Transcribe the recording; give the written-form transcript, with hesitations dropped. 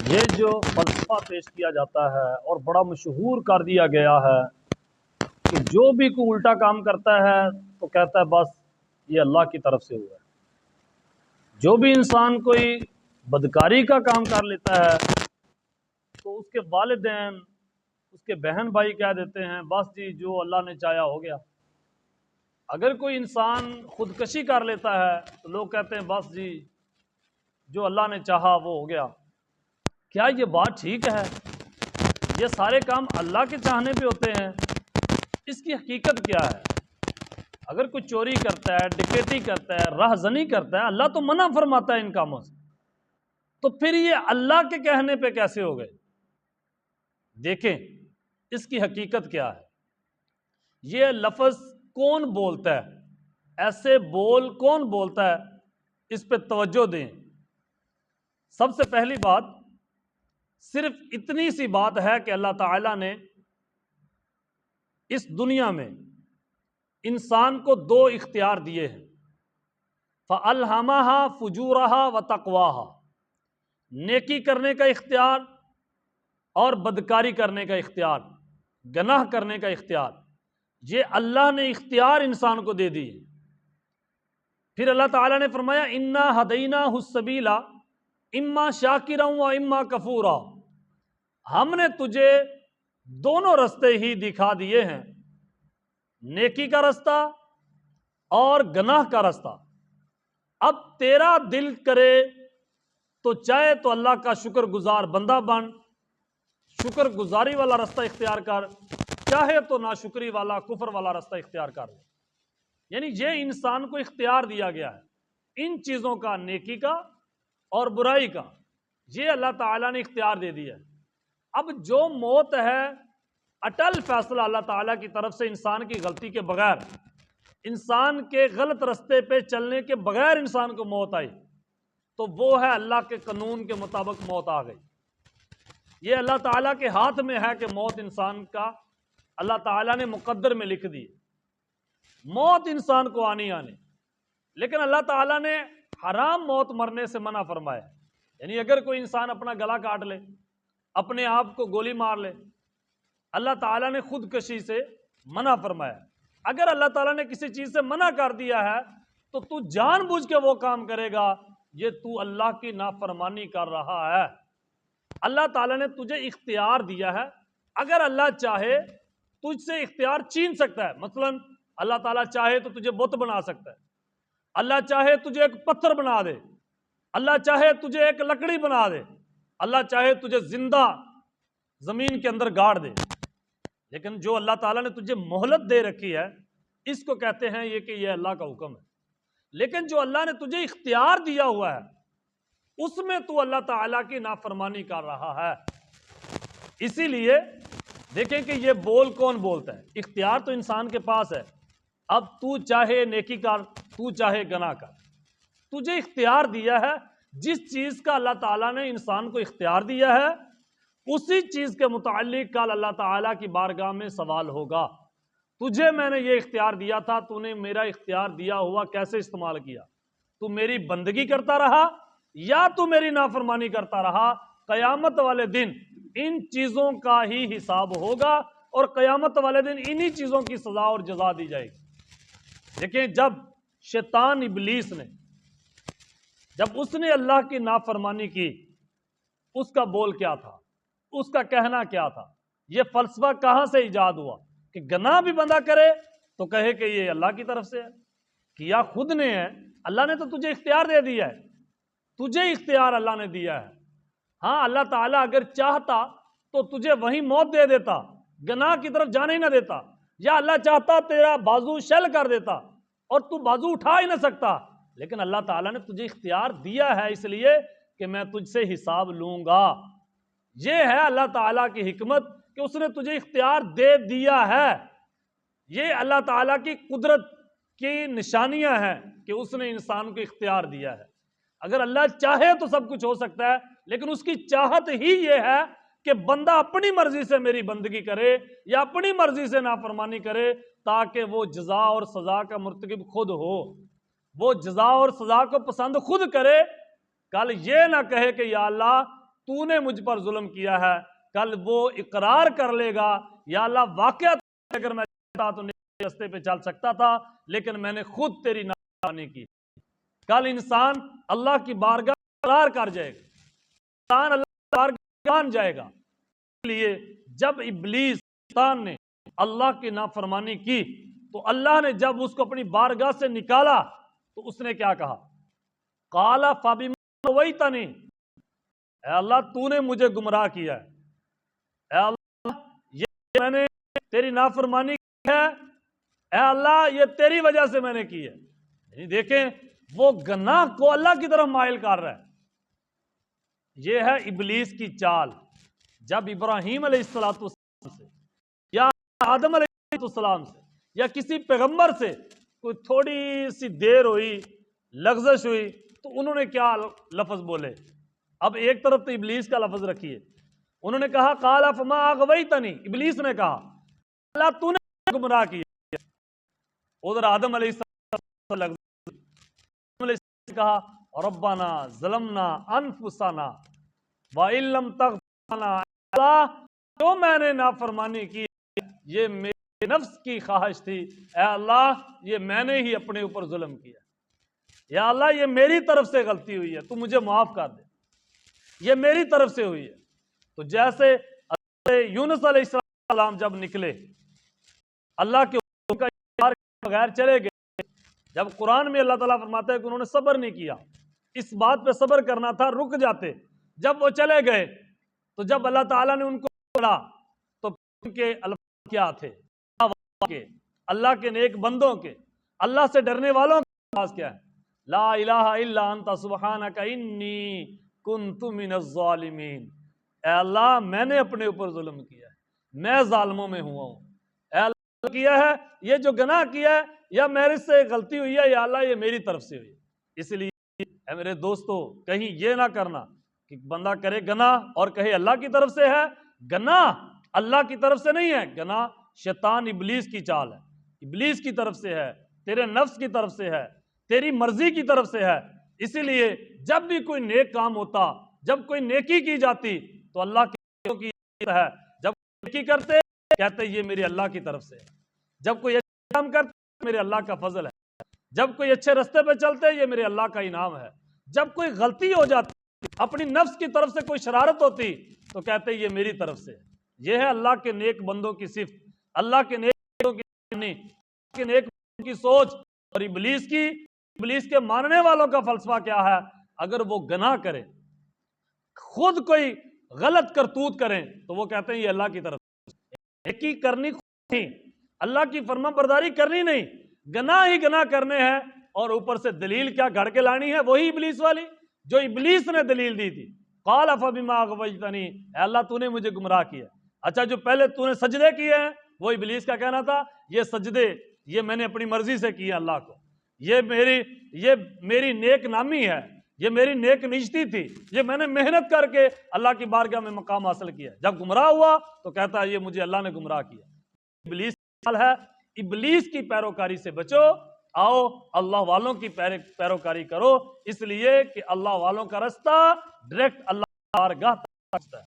یہ جو فلسفہ پیش کیا جاتا ہے اور بڑا مشہور کر دیا گیا ہے کہ جو بھی کوئی الٹا کام کرتا ہے تو کہتا ہے بس یہ اللہ کی طرف سے ہوا ہے۔ جو بھی انسان کوئی بدکاری کا کام کر لیتا ہے تو اس کے والدین اس کے بہن بھائی کہہ دیتے ہیں بس جی جو اللہ نے چاہا ہو گیا۔ اگر کوئی انسان خودکشی کر لیتا ہے تو لوگ کہتے ہیں بس جی جو اللہ نے چاہا وہ ہو گیا۔ کیا یہ بات ٹھیک ہے؟ یہ سارے کام اللہ کے چاہنے پہ ہوتے ہیں؟ اس کی حقیقت کیا ہے؟ اگر کوئی چوری کرتا ہے، ڈکیتی کرتا ہے، راہزنی کرتا ہے، اللہ تو منع فرماتا ہے ان کاموں سے، تو پھر یہ اللہ کے کہنے پہ کیسے ہو گئے؟ دیکھیں اس کی حقیقت کیا ہے۔ یہ لفظ کون بولتا ہے؟ ایسے بول کون بولتا ہے؟ اس پہ توجہ دیں۔ سب سے پہلی بات صرف اتنی سی بات ہے کہ اللہ تعالیٰ نے اس دنیا میں انسان کو دو اختیار دیے ہیں، فَأَلْهَمَهَا فُجُورَهَا وَتَقْوَاهَا، نیکی کرنے کا اختیار اور بدکاری کرنے کا اختیار، گناہ کرنے کا اختیار، یہ اللہ نے اختیار انسان کو دے دی ہے۔ پھر اللہ تعالیٰ نے فرمایا اِنَّا هَدَيْنَاهُ السَّبِيلَ اِمَّا شَاكِرًا وَإِمَّا كَفُورًا، ہم نے تجھے دونوں رستے ہی دکھا دیے ہیں، نیکی کا رستہ اور گناہ کا رستہ۔ اب تیرا دل کرے تو چاہے تو اللہ کا شکر گزار بندہ بن، شکر گزاری والا رستہ اختیار کر، چاہے تو ناشکری والا کفر والا رستہ اختیار کر۔ یعنی یہ انسان کو اختیار دیا گیا ہے ان چیزوں کا، نیکی کا اور برائی کا، یہ اللہ تعالیٰ نے اختیار دے دیا ہے۔ اب جو موت ہے اٹل فیصلہ اللہ تعالیٰ کی طرف سے، انسان کی غلطی کے بغیر، انسان کے غلط رستے پہ چلنے کے بغیر انسان کو موت آئی تو وہ ہے اللہ کے قانون کے مطابق موت آ گئی۔ یہ اللہ تعالیٰ کے ہاتھ میں ہے کہ موت انسان کا اللہ تعالیٰ نے مقدر میں لکھ دی، موت انسان کو آنی آنی، لیکن اللہ تعالیٰ نے حرام موت مرنے سے منع فرمایا۔ یعنی اگر کوئی انسان اپنا گلا کاٹ لے، اپنے آپ کو گولی مار لے، اللہ تعالیٰ نے خودکشی سے منع فرمایا۔ اگر اللہ تعالیٰ نے کسی چیز سے منع کر دیا ہے تو تو جان بوجھ کے وہ کام کرے گا، یہ تو اللہ کی نافرمانی کر رہا ہے۔ اللہ تعالیٰ نے تجھے اختیار دیا ہے، اگر اللہ چاہے تجھ سے اختیار چھین سکتا ہے۔ مثلا اللہ تعالیٰ چاہے تو تجھے بت بنا سکتا ہے، اللہ چاہے تجھے ایک پتھر بنا دے، اللہ چاہے تجھے ایک لکڑی بنا دے، اللہ چاہے تجھے زندہ زمین کے اندر گاڑ دے۔ لیکن جو اللہ تعالیٰ نے تجھے مہلت دے رکھی ہے، اس کو کہتے ہیں یہ کہ یہ اللہ کا حکم ہے۔ لیکن جو اللہ نے تجھے اختیار دیا ہوا ہے اس میں تو اللہ تعالیٰ کی نافرمانی کر رہا ہے۔ اسی لیے دیکھیں کہ یہ بول کون بولتا ہے۔ اختیار تو انسان کے پاس ہے، اب تو چاہے نیکی کر، تو چاہے گناہ کر، تجھے اختیار دیا ہے۔ جس چیز کا اللہ تعالیٰ نے انسان کو اختیار دیا ہے اسی چیز کے متعلق کل اللہ تعالیٰ کی بارگاہ میں سوال ہوگا۔ تجھے میں نے یہ اختیار دیا تھا، تو نے میرا اختیار دیا ہوا کیسے استعمال کیا؟ تو میری بندگی کرتا رہا یا تو میری نافرمانی کرتا رہا؟ قیامت والے دن ان چیزوں کا ہی حساب ہوگا اور قیامت والے دن انہی چیزوں کی سزا اور جزا دی جائے گی۔ دیکھیں جب شیطان ابلیس نے، جب اس نے اللہ کی نافرمانی کی، اس کا بول کیا تھا؟ اس کا کہنا کیا تھا؟ یہ فلسفہ کہاں سے ایجاد ہوا کہ گناہ بھی بندہ کرے تو کہے کہ یہ اللہ کی طرف سے ہے؟ کیا خود نے ہے، اللہ نے تو تجھے اختیار دے دیا ہے، تجھے اختیار اللہ نے دیا ہے۔ ہاں اللہ تعالیٰ اگر چاہتا تو تجھے وہیں موت دے دیتا، گناہ کی طرف جانے ہی نہ دیتا، یا اللہ چاہتا تیرا بازو شل کر دیتا اور تو بازو اٹھا ہی نہ سکتا۔ لیکن اللہ تعالیٰ نے تجھے اختیار دیا ہے اس لیے کہ میں تجھ سے حساب لوں گا۔ یہ ہے اللہ تعالیٰ کی حکمت کہ اس نے تجھے اختیار دے دیا ہے۔ یہ اللہ تعالیٰ کی قدرت کی نشانیاں ہیں کہ اس نے انسان کو اختیار دیا ہے۔ اگر اللہ چاہے تو سب کچھ ہو سکتا ہے، لیکن اس کی چاہت ہی یہ ہے کہ بندہ اپنی مرضی سے میری بندگی کرے یا اپنی مرضی سے نافرمانی کرے، تاکہ وہ جزا اور سزا کا مرتکب خود ہو، وہ جزا اور سزا کو پسند خود کرے۔ کل یہ نہ کہے کہ یا اللہ تو نے مجھ پر ظلم کیا ہے، کل وہ اقرار کر لے گا یا اللہ واقعہ اگر میں چاہتا تو نیک راستے پہ چل سکتا تھا، لیکن میں نے خود تیری نافرمانی کی۔ کل انسان اللہ کی بارگاہ اقرار کر جائے گا، انسان اللہ کی بارگاہ مان جائے گا۔ اس لیے جب ابلیس شیطان نے اللہ کی نافرمانی کی تو اللہ نے جب اس کو اپنی بارگاہ سے نکالا تو اس نے کیا کہا؟ قال فبما اغویتنی، اے اللہ تو نے مجھے گمراہ کیا ہے، اے اللہ یہ میں نے تیری نافرمانی کی ہے، اے اللہ یہ تیری وجہ سے میں نے کی ہے۔ یعنی دیکھیں وہ گناہ کو اللہ کی طرف مائل کر رہا ہے۔ یہ ہے ابلیس کی چال۔ جب ابراہیم علیہ السلام سے یا آدم علیہ السلام سے یا کسی پیغمبر سے کوئی تھوڑی سی دیر ہوئی، لغزش ہوئی، تو انہوں نے کیا لفظ بولے؟ اب ایک طرف تو ابلیس کا لفظ رکھیے، انہوں نے کہا قال فما اغویتنی، ابلیس نے کہا اللہ تو نے گمراہ کیا۔ ادھر آدم علیہ السلام نے کہا ربنا ظلمنا انفسنا وان لم تغفر لنا، اللہ جو میں نے نافرمانی کی یہ میرے نفس کی خواہش تھی، اے اللہ یہ میں نے ہی اپنے اوپر ظلم کیا، یا اللہ یہ میری طرف سے غلطی ہوئی ہے، تو مجھے معاف کر دے، یہ میری طرف سے ہوئی ہے۔ تو جیسے یونس علیہ السلام جب نکلے اللہ کے حکم کا انکار کے بغیر چلے گئے، جب قرآن میں اللہ تعالیٰ فرماتا ہے کہ انہوں نے صبر نہیں کیا، اس بات پہ صبر کرنا تھا رک جاتے، جب وہ چلے گئے تو جب اللہ تعالیٰ نے ان کو پڑھا تو ان کے الفاظ کیا تھے؟ اللہ کے نیک بندوں کے، اللہ سے ڈرنے والوں کے الفاظ کیا ہے؟ لا الہ الا انت سبحانک انی کنت من الظالمین، اے اللہ میں نے اپنے اوپر ظلم کیا ہے، میں ظالموں میں ہوا ہوں، اے اللہ کیا ہے یہ جو گناہ کیا ہے یا میرے سے غلطی ہوئی ہے یا اللہ یہ میری طرف سے ہوئی ہے۔ اس لیے اے میرے دوستو کہیں یہ نہ کرنا کہ بندہ کرے گناہ اور کہے اللہ کی طرف سے ہے، گناہ اللہ کی طرف سے نہیں ہے، گناہ شیطان ابلیس کی چال ہے، ابلیس کی طرف سے ہے، تیرے نفس کی طرف سے ہے، تیری مرضی کی طرف سے ہے۔ اسی لیے جب بھی کوئی نیک کام ہوتا، جب کوئی نیکی کی جاتی تو اللہ کی ہے، جب نیکی کرتے کہتے یہ میرے اللہ کی طرف سے ہے، جب کوئی اچھا کام کرتے میرے اللہ کا فضل ہے، جب کوئی اچھے راستے پہ چلتے یہ میرے اللہ کا انعام ہے، جب کوئی غلطی ہو جاتی اپنی نفس کی طرف سے کوئی شرارت ہوتی تو کہتے یہ میری طرف سے ہے۔ یہ ہے اللہ کے نیک بندوں کی صفت، اللہ کے نیک بندوں کی نیک بندوں کی سوچ۔ اور ابلیس کے ماننے والوں کا فلسفہ کیا ہے؟ اگر وہ گناہ کرے، خود کوئی غلط کرتوت کریں تو وہ کہتے ہیں یہ اللہ کی طرف سے، نیکی کرنی خود نہیں، اللہ کی فرما برداری کرنی نہیں، گناہ ہی گناہ کرنے ہیں، اور اوپر سے دلیل کیا گھڑ کے لانی ہے؟ وہی ابلیس والی جو ابلیس نے دلیل دی تھی، قال فبما اغویتنی، اے اللہ تو نے مجھے گمراہ کیا۔ اچھا جو پہلے تو نے سجدے کیے ہیں وہ ابلیس کا کہنا تھا یہ سجدے یہ میں نے اپنی مرضی سے کیے اللہ کو، یہ میری نیک نامی ہے، یہ میری نیک نجتی تھی، یہ میں نے محنت کر کے اللہ کی بارگاہ میں مقام حاصل کیا۔ جب گمراہ ہوا تو کہتا ہے یہ مجھے اللہ نے گمراہ کیا۔ ابلیس کا حال ہے، ابلیس کی پیروکاری سے بچو، آؤ اللہ والوں کی پیروکاری کرو، اس لیے کہ اللہ والوں کا راستہ ڈائریکٹ اللہ کی بارگاہ تک ہے۔